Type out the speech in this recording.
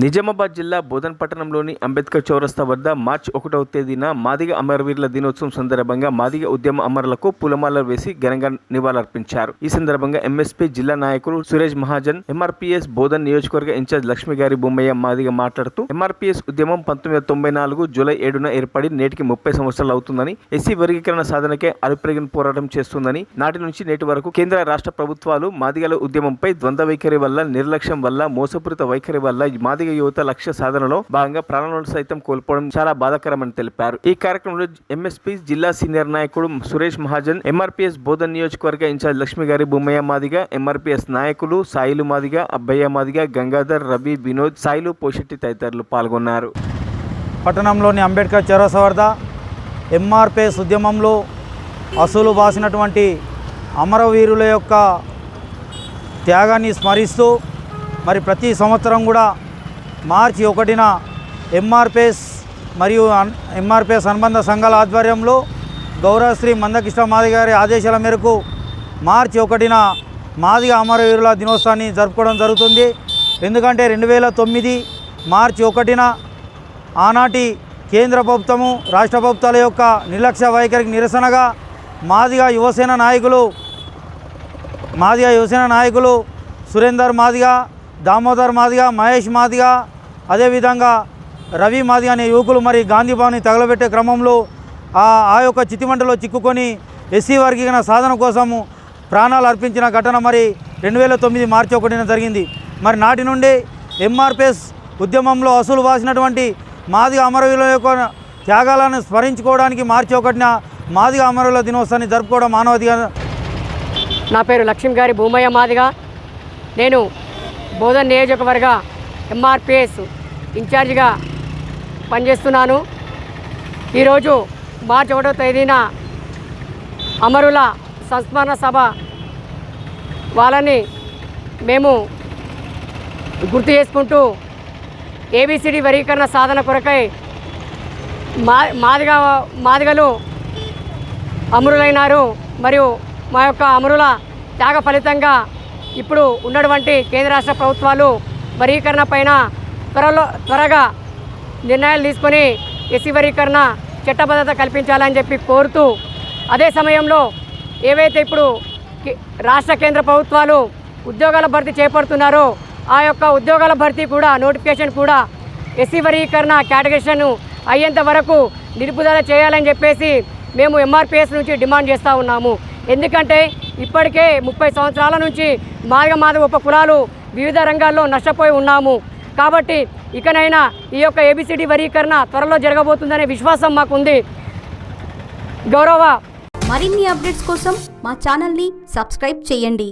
నిజామాబాద్ జిల్లా బోధన్ పట్టణంలోని అంబేద్కర్ చౌరస్తా వద్ద మార్చి 1వ తేదీన మాదిగ అమరవీరుల దినోత్సవం సందర్భంగా మాదిగ ఉద్యమ అమరులకు పూలమాలలు వేసి ఘనంగా నివాళులర్పించారు. ఈ సందర్భంగా ఎంఎస్పీ జిల్లా నాయకులు సురేష్ మహాజన్, ఎంఆర్పీఎస్ బోధన్ నియోజకవర్గ ఇన్ఛార్జ్ లక్ష్మిగారి బొమ్మయ్య మాదిగ మాట్లాడుతూ ఎంఆర్పీఎస్ ఉద్యమం 1994 జూలై 7న ఏర్పడి నేటికి 30 సంవత్సరాలు అవుతుందని, ఎస్సీ వర్గీకరణ సాధనకే అలుపెరగిన పోరాటం చేస్తుందని, నాటి నుంచి నేటి వరకు కేంద్ర రాష్ట్ర ప్రభుత్వాలు మాదిగల ఉద్యమంపై ద్వంద్వ వైఖరి వల్ల, నిర్లక్ష్యం వల్ల, మోసపూరిత వైఖరి వల్ల మాదిగ యువత లక్ష్య సాధనలో భాగంగా ప్రాణాలను సైతం కోల్పోవడం చాలా బాధాకరమని తెలిపారు. ఈ కార్యక్రమంలో ఎంఎస్పీ జిల్లా సీనియర్ నాయకుడు సురేష్ మహాజన్, ఎంఆర్పీఎస్ బోధన్ నియోజకవర్గ ఇన్ఛార్జ్ లక్ష్మిగారి బొమ్మయ్య మాదిగ, ఎంఆర్పీఎస్ నాయకులు సాయిలు మాదిగ, అబ్బయ్య మాదిగ, గంగాధర్, రవి, వినోద్, సాయిలు పోషెట్టి తదితరులు పాల్గొన్నారు. పట్టణంలోని అంబేద్కర్ చౌరస్తా వద్ద ఎంఆర్పీఎస్ ఉద్యమంలో అసలు బాసినటువంటి అమరవీరుల యొక్క త్యాగాన్ని స్మరిస్తూ మరి ప్రతి సంవత్సరం కూడా మార్చి 1న ఎంఆర్పీఎస్ మరియు ఎంఆర్పీఎస్ అనుబంధ సంఘాల ఆధ్వర్యంలో గౌరవశ్రీ మందకృష్ణ మాదిగ గారి ఆదేశాల మేరకు మార్చి 1న మాదిగ అమరవీరుల దినోత్సవాన్ని జరుపుకోవడం జరుగుతుంది. ఎందుకంటే 2009 మార్చి 1న ఆనాటి కేంద్ర ప్రభుత్వము, రాష్ట్ర ప్రభుత్వాల యొక్క నిర్లక్ష్య వైఖరికి నిరసనగా మాదిగ యువసేన నాయకులు సురేందర్ మాదిగ, దామోదర్ మాదిగ, మహేష్ మాదిగ, అదేవిధంగా రవి మాదిగ అనే యువకులు మరి గాంధీ భవన్ని తగలబెట్టే క్రమంలో ఆ యొక్క చితిమంటలో చిక్కుకొని ఎస్సీ వర్గీకరణ సాధన కోసము ప్రాణాలు అర్పించిన ఘటన మరి 2009 మార్చి 1న జరిగింది. మరి నాటి నుండి ఎంఆర్పీఎస్ ఉద్యమంలో అసలు బాసినటువంటి మాదిగ అమరవీరుల యొక్క త్యాగాలను స్మరించుకోవడానికి మార్చి 1న మాదిగ అమరవీరుల దినోత్సవాన్ని జరుపుకోవడం మానవదిగా. నా పేరు లక్ష్మిగారి బొమ్మయ్య మాదిగ. నేను బోధన్ నియోజకవర్గ ఎంఆర్పీఎస్ ఇన్ఛార్జిగా పనిచేస్తున్నాను. ఈరోజు మార్చి 1వ తేదీన అమరుల సంస్మరణ సభ వాళ్ళని మేము గుర్తు చేసుకుంటూ ఏబిసిడి వర్గీకరణ సాధన కొరకై మాదిగలు అమరులైనారు. మరియు మా యొక్క అమరుల త్యాగ ఫలితంగా ఇప్పుడు ఉన్నటువంటి కేంద్ర రాష్ట్ర ప్రభుత్వాలు వర్గీకరణ పైన త్వరగా నిర్ణయాలు తీసుకొని ఎస్సీ వర్గీకరణ చట్టబద్ధత కల్పించాలని చెప్పి కోరుతూ, అదే సమయంలో ఏవైతే ఇప్పుడు రాష్ట్ర కేంద్ర ప్రభుత్వాలు ఉద్యోగాల భర్తీ చేపడుతున్నారో ఆ యొక్క ఉద్యోగాల భర్తీ కూడా నోటిఫికేషన్ కూడా ఎస్సీ వర్గీకరణ కేటగిరీషన్ అయ్యేంత వరకు నిలుపుదల చేయాలని చెప్పేసి మేము ఎంఆర్పీఎస్ నుంచి డిమాండ్ చేస్తూ ఉన్నాము. ఎందుకంటే ఇప్పటికే 30 సంవత్సరాల నుంచి మాదిగ ఉప కులాలు వివిధ రంగాల్లో నష్టపోయి ఉన్నాము. కాబట్టి ఇకనైనా ఈ యొక్క ఏబిసిడి వర్గీకరణ త్వరలో జరగబోతుందనే విశ్వాసం మాకుంది. మరిన్ని అప్డేట్స్ కోసం మా ఛానల్ని సబ్స్క్రైబ్ చేయండి.